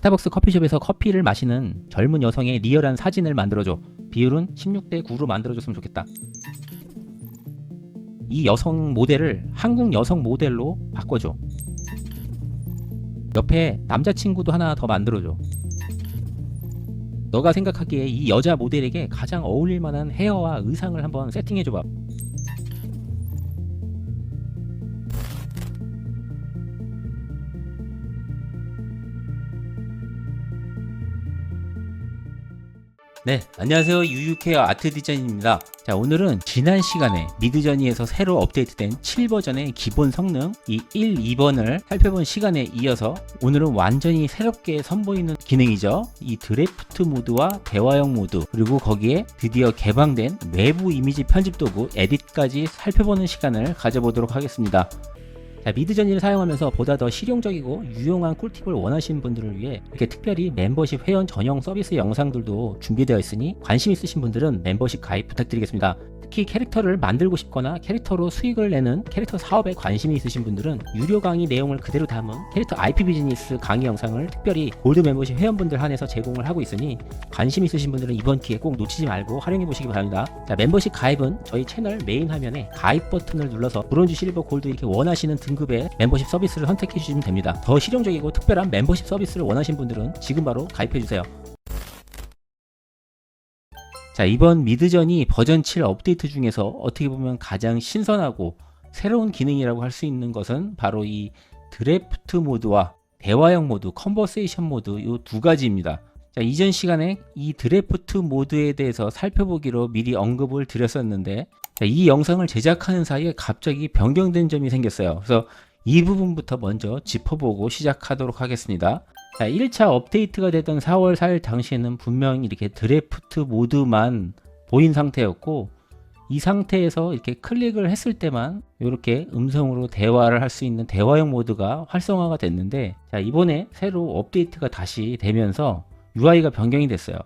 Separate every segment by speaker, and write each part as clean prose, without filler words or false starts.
Speaker 1: 스타벅스 커피숍에서 커피를 마시는 젊은 여성의 리얼한 사진을 만들어줘. 비율은 16대 9로 만들어줬으면 좋겠다. 이 여성 모델을 한국 여성 모델로 바꿔줘. 옆에 남자친구도 하나 더 만들어줘. 너가 생각하기에 이 여자 모델에게 가장 어울릴 만한 헤어와 의상을 한번 세팅해줘봐. 네, 안녕하세요. 유유케어 아트 디자인입니다. 자, 오늘은 지난 시간에 미드저니에서 새로 업데이트된 7버전의 기본 성능 이 1, 2번을 살펴본 시간에 이어서 오늘은 완전히 새롭게 선보이는 기능이죠. 이 드래프트 모드와 대화형 모드, 그리고 거기에 드디어 개방된 외부 이미지 편집 도구 에딧까지 살펴보는 시간을 가져보도록 하겠습니다. 자, 미드저니를 사용하면서 보다 더 실용적이고 유용한 꿀팁을 원하시는 분들을 위해 이렇게 특별히 멤버십 회원 전용 서비스 영상들도 준비되어 있으니 관심 있으신 분들은 멤버십 가입 부탁드리겠습니다. 특히 캐릭터를 만들고 싶거나 캐릭터로 수익을 내는 캐릭터 사업에 관심이 있으신 분들은 유료 강의 내용을 그대로 담은 캐릭터 IP 비즈니스 강의 영상을 특별히 골드 멤버십 회원분들 한해서 제공을 하고 있으니 관심 있으신 분들은 이번 기회 꼭 놓치지 말고 활용해 보시기 바랍니다. 자, 멤버십 가입은 저희 채널 메인 화면에 가입 버튼을 눌러서 브론즈, 실버, 골드 이렇게 원하시는 등급의 멤버십 서비스를 선택해 주시면 됩니다. 더 실용적이고 특별한 멤버십 서비스를 원하시는 분들은 지금 바로 가입해 주세요. 자, 이번 미드저니 버전 7 업데이트 중에서 어떻게 보면 가장 신선하고 새로운 기능이라고 할 수 있는 것은 바로 이 드래프트 모드와 대화형 모드, 컨버세이션 모드 이 두 가지입니다. 자, 이전 시간에 이 드래프트 모드에 대해서 살펴보기로 미리 언급을 드렸었는데, 자, 이 영상을 제작하는 사이에 갑자기 변경된 점이 생겼어요. 그래서 이 부분부터 먼저 짚어보고 시작하도록 하겠습니다. 자, 1차 업데이트가 됐던 4월 4일 당시에는 분명 이렇게 드래프트 모드만 보인 상태였고, 이 상태에서 이렇게 클릭을 했을 때만 이렇게 음성으로 대화를 할 수 있는 대화형 모드가 활성화가 됐는데, 자, 이번에 새로 업데이트가 다시 되면서 UI가 변경이 됐어요.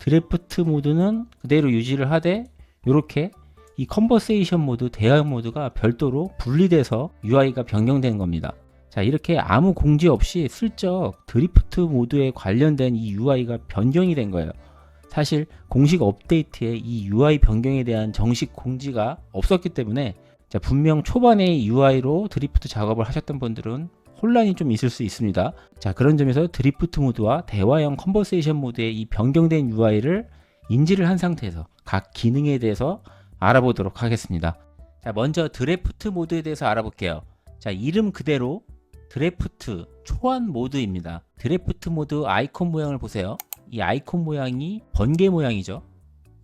Speaker 1: 드래프트 모드는 그대로 유지를 하되 이렇게 이 컨버세이션 모드, 대화형 모드가 별도로 분리돼서 UI가 변경된 겁니다. 자, 이렇게 아무 공지 없이 슬쩍 드리프트 모드에 관련된 이 UI가 변경이 된 거예요. 사실 공식 업데이트에 이 UI 변경에 대한 정식 공지가 없었기 때문에, 자, 분명 초반에 UI로 드리프트 작업을 하셨던 분들은 혼란이 좀 있을 수 있습니다. 자, 그런 점에서 드리프트 모드와 대화형 컨버세이션 모드의 이 변경된 UI를 인지를 한 상태에서 각 기능에 대해서 알아보도록 하겠습니다. 자, 먼저 드래프트 모드에 대해서 알아볼게요. 자, 이름 그대로 드래프트 초안 모드입니다. 드래프트 모드 아이콘 모양을 보세요. 이 아이콘 모양이 번개 모양이죠.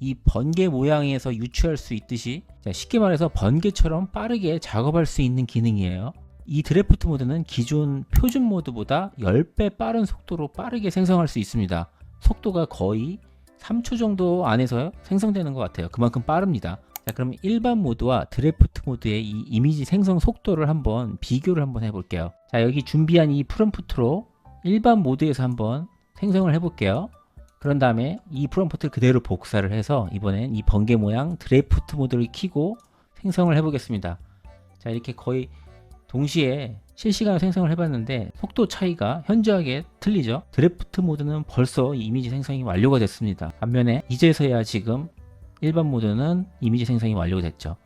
Speaker 1: 이 번개 모양에서 유추할 수 있듯이, 자, 쉽게 말해서 번개처럼 빠르게 작업할 수 있는 기능이에요. 이 드래프트 모드는 기존 표준 모드보다 10배 빠른 속도로 빠르게 생성할 수 있습니다. 속도가 거의 3초 정도 안에서 생성되는 것 같아요. 그만큼 빠릅니다. 자, 그럼 일반 모드와 드래프트 모드의 이 이미지 생성 속도를 한번 비교를 한번 해볼게요. 자, 여기 준비한 이 프롬프트로 일반 모드에서 한번 생성을 해볼게요. 그런 다음에 이 프롬프트를 그대로 복사를 해서 이번엔 이 번개 모양 드래프트 모드를 켜고 생성을 해보겠습니다. 자, 이렇게 거의 동시에 실시간으로 생성을 해봤는데 속도 차이가 현저하게 틀리죠. 드래프트 모드는 벌써 이미지 생성이 완료가 됐습니다. 반면에 이제서야 지금 일반 모드는 이미지 생성이 완료됐죠.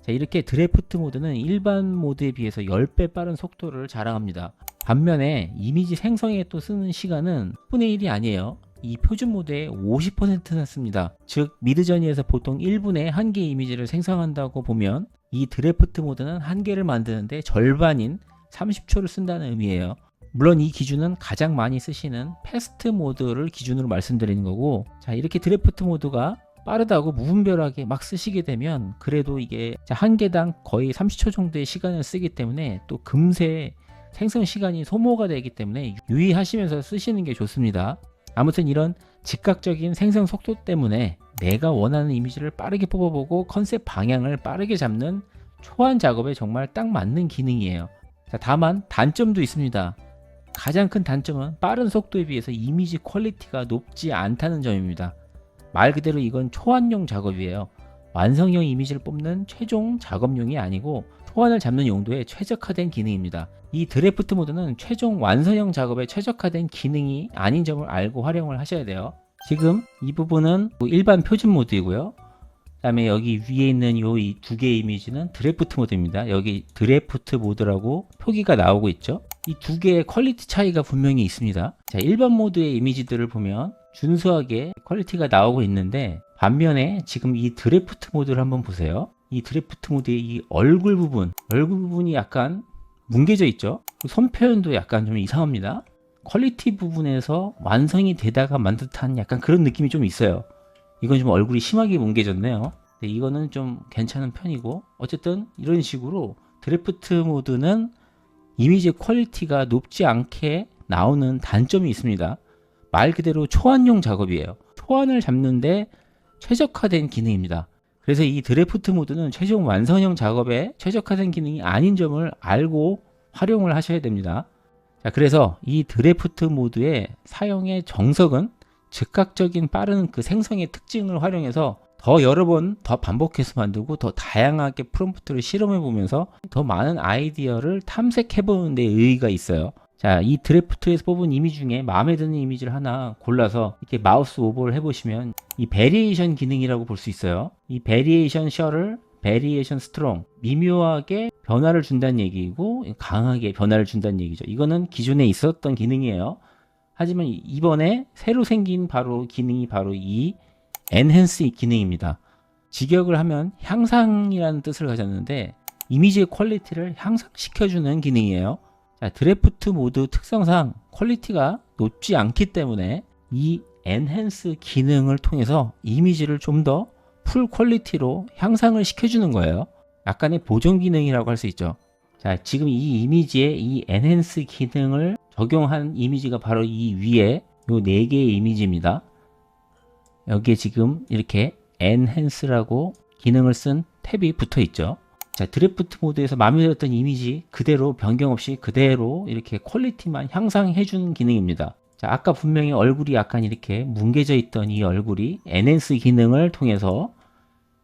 Speaker 1: 자, 이렇게 드래프트 모드는 일반 모드에 비해서 10배 빠른 속도를 자랑합니다. 반면에 이미지 생성에 또 쓰는 시간은 10분의 1이 아니에요. 이 표준 모드의 50%나 씁니다. 즉 미드저니에서 보통 1분에 1개 이미지를 생성한다고 보면 이 드래프트 모드는 1개를 만드는데 절반인 30초를 쓴다는 의미예요. 물론 이 기준은 가장 많이 쓰시는 패스트 모드를 기준으로 말씀드리는 거고, 자, 이렇게 드래프트 모드가 빠르다고 무분별하게 막 쓰시게 되면 그래도 이게 1개당 거의 30초 정도의 시간을 쓰기 때문에 또 금세 생성 시간이 소모가 되기 때문에 유의하시면서 쓰시는 게 좋습니다. 아무튼 이런 즉각적인 생성 속도 때문에 내가 원하는 이미지를 빠르게 뽑아보고 컨셉 방향을 빠르게 잡는 초안 작업에 정말 딱 맞는 기능이에요. 자, 다만 단점도 있습니다. 가장 큰 단점은 빠른 속도에 비해서 이미지 퀄리티가 높지 않다는 점입니다. 말 그대로 이건 초안용 작업이에요. 완성형 이미지를 뽑는 최종 작업용이 아니고 초안을 잡는 용도에 최적화된 기능입니다. 이 드래프트 모드는 최종 완성형 작업에 최적화된 기능이 아닌 점을 알고 활용을 하셔야 돼요. 지금 이 부분은 일반 표준 모드이고요. 그 다음에 여기 위에 있는 이 두 개의 이미지는 드래프트 모드입니다. 여기 드래프트 모드라고 표기가 나오고 있죠. 이 두 개의 퀄리티 차이가 분명히 있습니다. 자, 일반 모드의 이미지들을 보면 준수하게 퀄리티가 나오고 있는데, 반면에 지금 이 드래프트 모드를 한번 보세요. 이 드래프트 모드의 이 얼굴 부분이 약간 뭉개져 있죠. 손 표현도 약간 좀 이상합니다. 퀄리티 부분에서 완성이 되다가 만 듯한 약간 그런 느낌이 좀 있어요. 이건 좀 얼굴이 심하게 뭉개졌네요. 네, 이거는 좀 괜찮은 편이고, 어쨌든 이런 식으로 드래프트 모드는 이미지 퀄리티가 높지 않게 나오는 단점이 있습니다. 말 그대로 초안용 작업이에요. 초안을 잡는데 최적화된 기능입니다. 그래서 이 드래프트 모드는 최종 완성형 작업에 최적화된 기능이 아닌 점을 알고 활용을 하셔야 됩니다. 자, 그래서 이 드래프트 모드의 사용의 정석은 즉각적인 빠른 그 생성의 특징을 활용해서 더 여러 번 더 반복해서 만들고 더 다양하게 프롬프트를 실험해 보면서 더 많은 아이디어를 탐색해 보는 데 의의가 있어요. 자, 이 드래프트에서 뽑은 이미지 중에 마음에 드는 이미지를 하나 골라서 이렇게 마우스 오버를 해보시면 이 베리에이션 기능이라고 볼 수 있어요. 이 베리에이션 셔를 베리에이션 스트롱, 미묘하게 변화를 준다는 얘기고 강하게 변화를 준다는 얘기죠. 이거는 기존에 있었던 기능이에요. 하지만 이번에 새로 생긴 기능이 바로 이 엔핸스 기능입니다. 직역을 하면 향상이라는 뜻을 가졌는데 이미지의 퀄리티를 향상시켜주는 기능이에요. 자, 드래프트 모드 특성상 퀄리티가 높지 않기 때문에 이 엔핸스 기능을 통해서 이미지를 좀 더 풀 퀄리티로 향상을 시켜주는 거예요. 약간의 보정 기능이라고 할 수 있죠. 자, 지금 이 이미지에 이 엔핸스 기능을 적용한 이미지가 바로 이 위에 요 4개의 이미지입니다. 여기에 지금 이렇게 엔핸스라고 기능을 쓴 탭이 붙어 있죠. 자, 드래프트 모드에서 마음에 들었던 이미지 그대로 변경 없이 그대로 이렇게 퀄리티만 향상해 주는 기능입니다. 자, 아까 분명히 얼굴이 약간 이렇게 뭉개져 있던 이 얼굴이 엔핸스 기능을 통해서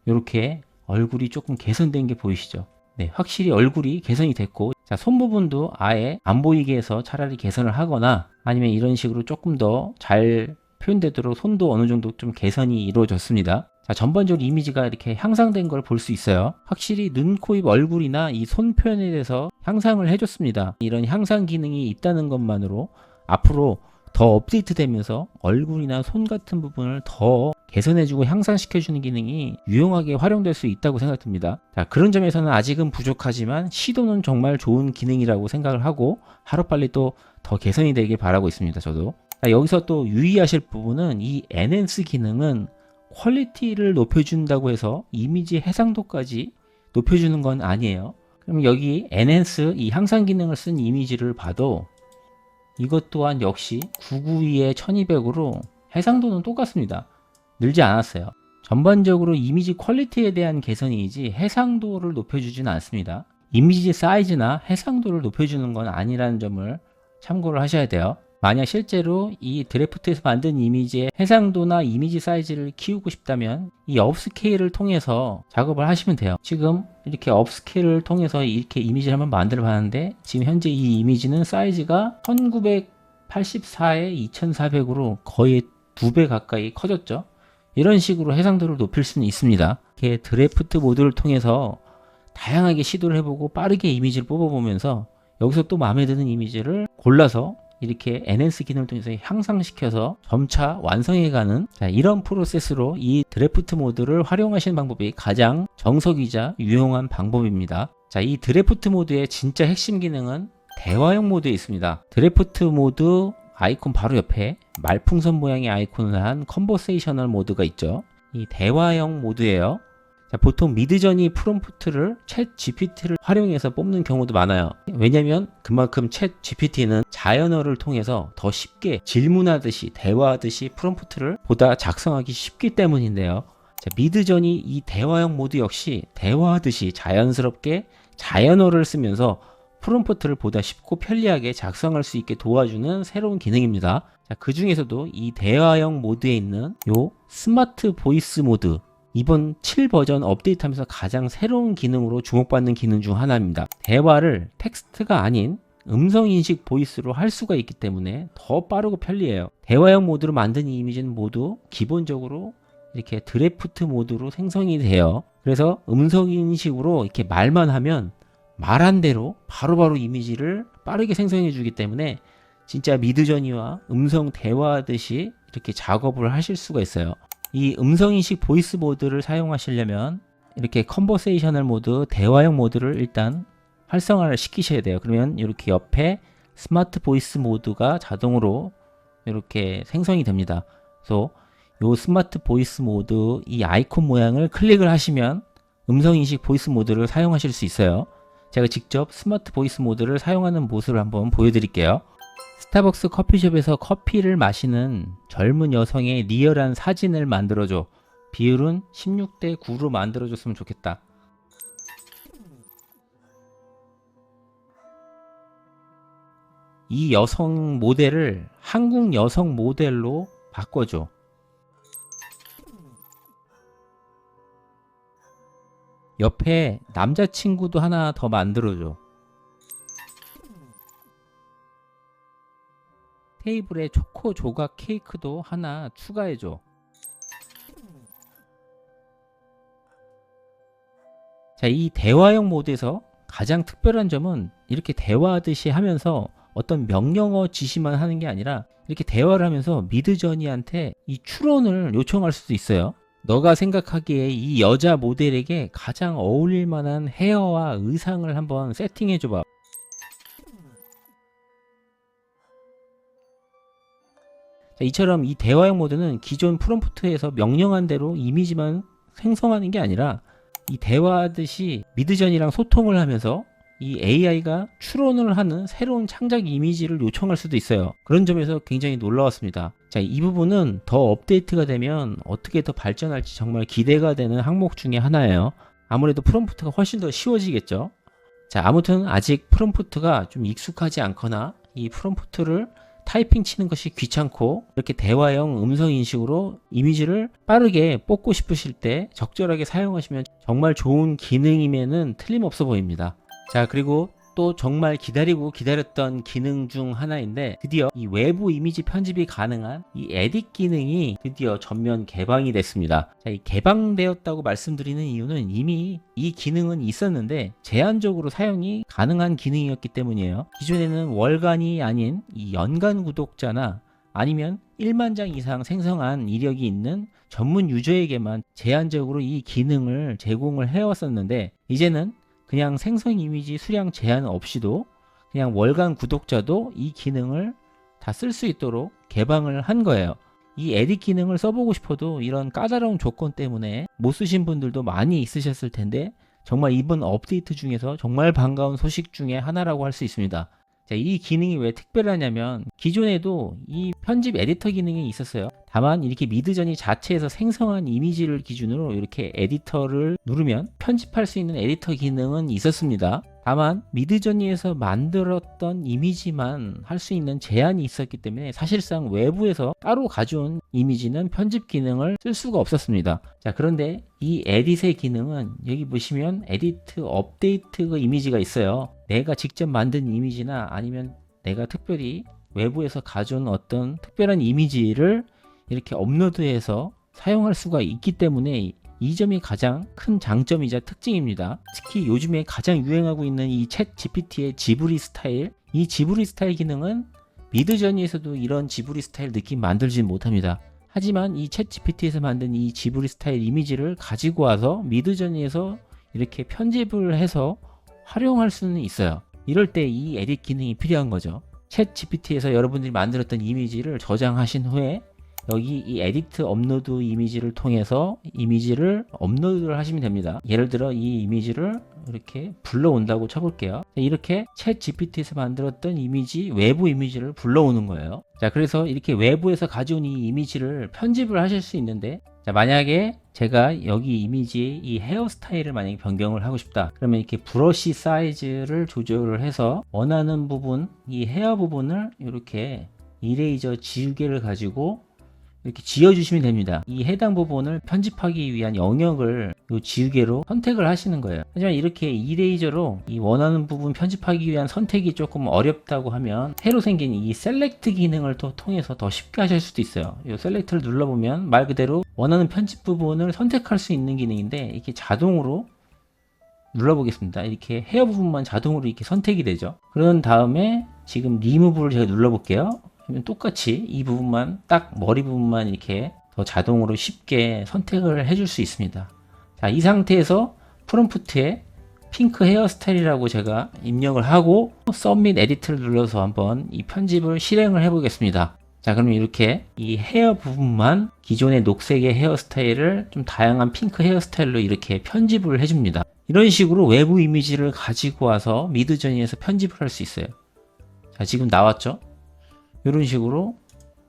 Speaker 1: 이렇게 얼굴이 조금 개선된 게 보이시죠? 네, 확실히 얼굴이 개선이 됐고, 자, 손 부분도 아예 안 보이게 해서 차라리 개선을 하거나 아니면 이런 식으로 조금 더 잘 표현되도록 손도 어느 정도 좀 개선이 이루어졌습니다. 자, 전반적으로 이미지가 이렇게 향상된 걸 볼 수 있어요. 확실히 눈, 코, 입, 얼굴이나 이 손 표현에 대해서 향상을 해줬습니다. 이런 향상 기능이 있다는 것만으로 앞으로 더 업데이트 되면서 얼굴이나 손 같은 부분을 더 개선해주고 향상시켜주는 기능이 유용하게 활용될 수 있다고 생각됩니다. 자, 그런 점에서는 아직은 부족하지만 시도는 정말 좋은 기능이라고 생각을 하고 하루빨리 또 더 개선이 되길 바라고 있습니다. 저도. 자, 여기서 또 유의하실 부분은 이 엔핸스 기능은 퀄리티를 높여준다고 해서 이미지 해상도까지 높여주는 건 아니에요. 그럼 여기 엔핸스 이 향상 기능을 쓴 이미지를 봐도 이것 또한 역시 992에 1200으로 해상도는 똑같습니다. 늘지 않았어요. 전반적으로 이미지 퀄리티에 대한 개선이지 해상도를 높여주지는 않습니다. 이미지 사이즈나 해상도를 높여주는 건 아니라는 점을 참고를 하셔야 돼요. 만약 실제로 이 드래프트에서 만든 이미지의 해상도나 이미지 사이즈를 키우고 싶다면 이 업스케일을 통해서 작업을 하시면 돼요. 지금 이렇게 업스케일을 통해서 이렇게 이미지를 한번 만들어 봤는데 지금 현재 이 이미지는 사이즈가 1984에 2400으로 거의 2배 가까이 커졌죠. 이런 식으로 해상도를 높일 수는 있습니다. 이렇게 드래프트 모드를 통해서 다양하게 시도를 해보고 빠르게 이미지를 뽑아보면서 여기서 또 마음에 드는 이미지를 골라서 이렇게 엔핸스 기능을 통해서 향상시켜서 점차 완성해가는 이런 프로세스로 이 드래프트 모드를 활용하시는 방법이 가장 정석이자 유용한 방법입니다. 자, 이 드래프트 모드의 진짜 핵심 기능은 대화형 모드에 있습니다. 드래프트 모드 아이콘 바로 옆에 말풍선 모양의 아이콘을 한 컨버세이셔널 모드가 있죠. 이 대화형 모드예요. 자, 보통 미드저니 프롬프트를 챗 GPT를 활용해서 뽑는 경우도 많아요. 왜냐면 그만큼 챗 GPT는 자연어를 통해서 더 쉽게 질문하듯이 대화하듯이 프롬프트를 보다 작성하기 쉽기 때문인데요. 자, 미드저니 이 대화형 모드 역시 대화하듯이 자연스럽게 자연어를 쓰면서 프롬프트를 보다 쉽고 편리하게 작성할 수 있게 도와주는 새로운 기능입니다. 자, 그 중에서도 이 대화형 모드에 있는 요 스마트 보이스 모드, 이번 7 버전 업데이트하면서 가장 새로운 기능으로 주목받는 기능 중 하나입니다. 대화를 텍스트가 아닌 음성인식 보이스로 할 수가 있기 때문에 더 빠르고 편리해요. 대화형 모드로 만든 이 이미지는 모두 기본적으로 이렇게 드래프트 모드로 생성이 돼요. 그래서 음성인식으로 이렇게 말만 하면 말한 대로 바로바로 이미지를 빠르게 생성해 주기 때문에 진짜 미드저니와 음성 대화하듯이 이렇게 작업을 하실 수가 있어요. 이 음성인식 보이스 모드를 사용하시려면 이렇게 컨버세이셔널 모드, 대화형 모드를 일단 활성화를 시키셔야 돼요. 그러면 이렇게 옆에 스마트 보이스 모드가 자동으로 이렇게 생성이 됩니다. 그래서 이 스마트 보이스 모드 이 아이콘 모양을 클릭을 하시면 음성인식 보이스 모드를 사용하실 수 있어요. 제가 직접 스마트 보이스 모드를 사용하는 모습을 한번 보여드릴게요. 스타벅스 커피숍에서 커피를 마시는 젊은 여성의 리얼한 사진을 만들어줘. 비율은 16대 9로 만들어줬으면 좋겠다. 이 여성 모델을 한국 여성 모델로 바꿔줘. 옆에 남자친구도 하나 더 만들어줘. 테이블에 초코 조각 케이크도 하나 추가해줘. 자, 이 대화형 모드에서 가장 특별한 점은 이렇게 대화하듯이 하면서 어떤 명령어 지시만 하는 게 아니라 이렇게 대화를 하면서 미드저니한테 이 추론을 요청할 수도 있어요. 너가 생각하기에 이 여자 모델에게 가장 어울릴 만한 헤어와 의상을 한번 세팅해 줘봐. 자, 이처럼 이 대화형 모드는 기존 프롬프트에서 명령한 대로 이미지만 생성하는 게 아니라 이 대화하듯이 미드전이랑 소통을 하면서 이 AI가 추론을 하는 새로운 창작 이미지를 요청할 수도 있어요. 그런 점에서 굉장히 놀라웠습니다. 자, 이 부분은 더 업데이트가 되면 어떻게 더 발전할지 정말 기대가 되는 항목 중에 하나예요. 아무래도 프롬프트가 훨씬 더 쉬워지겠죠. 자, 아무튼 아직 프롬프트가 좀 익숙하지 않거나 이 프롬프트를 타이핑 치는 것이 귀찮고 이렇게 대화형 음성 인식으로 이미지를 빠르게 뽑고 싶으실 때 적절하게 사용하시면 정말 좋은 기능임에는 틀림없어 보입니다. 자, 그리고 또 정말 기다렸던 기능 중 하나인데 드디어 이 외부 이미지 편집이 가능한 이 에딧 기능이 드디어 전면 개방이 됐습니다. 자, 이 개방되었다고 말씀드리는 이유는 이미 이 기능은 있었는데 제한적으로 사용이 가능한 기능이었기 때문이에요. 기존에는 월간이 아닌 이 연간 구독자나 아니면 1만 장 이상 생성한 이력이 있는 전문 유저에게만 제한적으로 이 기능을 제공을 해왔었는데 이제는 그냥 생성 이미지 수량 제한 없이도 그냥 월간 구독자도 이 기능을 다 쓸 수 있도록 개방을 한 거예요. 이 에딧 기능을 써보고 싶어도 이런 까다로운 조건 때문에 못 쓰신 분들도 많이 있으셨을 텐데 정말 이번 업데이트 중에서 정말 반가운 소식 중에 하나라고 할 수 있습니다. 자, 이 기능이 왜 특별하냐면 기존에도 이 편집 에디터 기능이 있었어요. 다만 이렇게 미드저니 자체에서 생성한 이미지를 기준으로 이렇게 에디터를 누르면 편집할 수 있는 에디터 기능은 있었습니다. 다만 미드저니에서 만들었던 이미지만 할 수 있는 제한이 있었기 때문에 사실상 외부에서 따로 가져온 이미지는 편집 기능을 쓸 수가 없었습니다. 자, 그런데 이 에딧의 기능은 여기 보시면 에디트 업데이트 그 이미지가 있어요. 내가 직접 만든 이미지나 아니면 내가 특별히 외부에서 가져온 어떤 특별한 이미지를 이렇게 업로드해서 사용할 수가 있기 때문에 이 점이 가장 큰 장점이자 특징입니다. 특히 요즘에 가장 유행하고 있는 이 챗 GPT의 지브리 스타일, 이 지브리 스타일 기능은 미드저니에서도 이런 지브리 스타일 느낌 만들지 못합니다. 하지만 이 챗 GPT에서 만든 이 지브리 스타일 이미지를 가지고 와서 미드저니에서 이렇게 편집을 해서 활용할 수는 있어요. 이럴 때 이 에딧 기능이 필요한 거죠. 챗 GPT에서 여러분들이 만들었던 이미지를 저장하신 후에 여기 이 에디트 업로드 이미지를 통해서 이미지를 업로드를 하시면 됩니다. 예를 들어 이 이미지를 이렇게 불러온다고 쳐볼게요. 이렇게 챗 GPT에서 만들었던 이미지, 외부 이미지를 불러오는 거예요. 자, 그래서 이렇게 외부에서 가져온 이 이미지를 편집을 하실 수 있는데, 자, 만약에 제가 여기 이미지의 이 헤어스타일을 만약에 변경을 하고 싶다. 그러면 이렇게 브러쉬 사이즈를 조절을 해서 원하는 부분, 이 헤어 부분을 이렇게 이레이저 지우개를 가지고 이렇게 지어주시면 됩니다. 이 해당 부분을 편집하기 위한 영역을 이 지우개로 선택을 하시는 거예요. 하지만 이렇게 이레이저로 이 원하는 부분 편집하기 위한 선택이 조금 어렵다고 하면 새로 생긴 이 셀렉트 기능을 또 통해서 더 쉽게 하실 수도 있어요. 이 셀렉트를 눌러보면 말 그대로 원하는 편집 부분을 선택할 수 있는 기능인데 이렇게 자동으로 눌러보겠습니다. 이렇게 헤어 부분만 자동으로 이렇게 선택이 되죠. 그런 다음에 지금 리무브를 제가 눌러볼게요. 그러면 똑같이 이 부분만 딱 머리 부분만 이렇게 더 자동으로 쉽게 선택을 해줄 수 있습니다. 자, 이 상태에서 프롬프트에 핑크 헤어스타일이라고 제가 입력을 하고 서밋 에디트를 눌러서 한번 이 편집을 실행을 해 보겠습니다. 자, 그럼 이렇게 이 헤어 부분만 기존의 녹색의 헤어스타일을 좀 다양한 핑크 헤어스타일로 이렇게 편집을 해줍니다. 이런 식으로 외부 이미지를 가지고 와서 미드저니에서 편집을 할 수 있어요. 자, 지금 나왔죠? 이런 식으로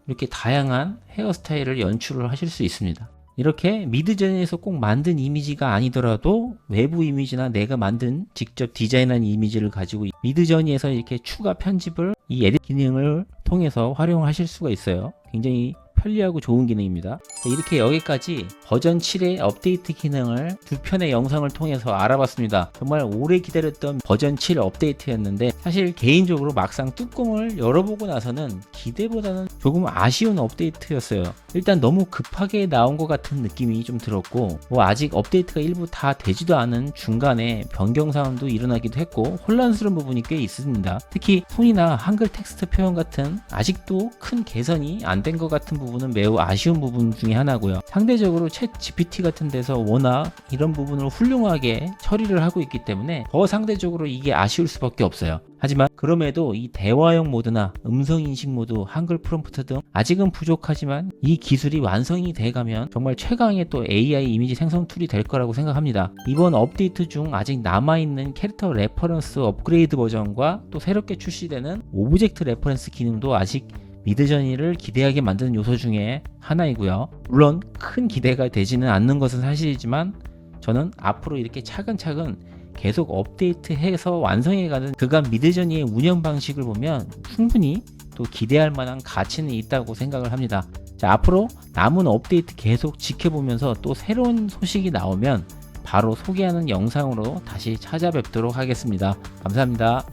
Speaker 1: 이렇게 다양한 헤어스타일을 연출을 하실 수 있습니다. 이렇게 미드저니에서 꼭 만든 이미지가 아니더라도 외부 이미지나 내가 만든 직접 디자인한 이미지를 가지고 미드저니에서 이렇게 추가 편집을 이 에디트 기능을 통해서 활용하실 수가 있어요. 굉장히 편리하고 좋은 기능입니다. 이렇게 여기까지 버전 7의 업데이트 기능을 두 편의 영상을 통해서 알아봤습니다. 정말 오래 기다렸던 버전 7 업데이트였는데 사실 개인적으로 막상 뚜껑을 열어보고 나서는 기대보다는 조금 아쉬운 업데이트였어요. 일단 너무 급하게 나온 것 같은 느낌이 좀 들었고 아직 업데이트가 일부 다 되지도 않은 중간에 변경 사항도 일어나기도 했고 혼란스러운 부분이 꽤 있습니다. 특히 톤이나 한글 텍스트 표현 같은 아직도 큰 개선이 안 된 것 같은 부분은 매우 아쉬운 부분 중에 하나고요. 상대적으로 챗 GPT 같은 데서 워낙 이런 부분을 훌륭하게 처리를 하고 있기 때문에 더 상대적으로 이게 아쉬울 수밖에 없어요. 하지만 그럼에도 이 대화형 모드나 음성인식 모드, 한글 프롬프트 등 아직은 부족하지만 이 기술이 완성이 돼가면 정말 최강의 또 AI 이미지 생성 툴이 될 거라고 생각합니다. 이번 업데이트 중 아직 남아있는 캐릭터 레퍼런스 업그레이드 버전과 또 새롭게 출시되는 오브젝트 레퍼런스 기능도 아직 미드저니를 기대하게 만드는 요소 중에 하나이고요. 물론 큰 기대가 되지는 않는 것은 사실이지만 저는 앞으로 이렇게 차근차근 계속 업데이트해서 완성해가는 그간 미드저니의 운영 방식을 보면 충분히 또 기대할 만한 가치는 있다고 생각을 합니다. 자, 앞으로 남은 업데이트 계속 지켜보면서 또 새로운 소식이 나오면 바로 소개하는 영상으로 다시 찾아뵙도록 하겠습니다. 감사합니다.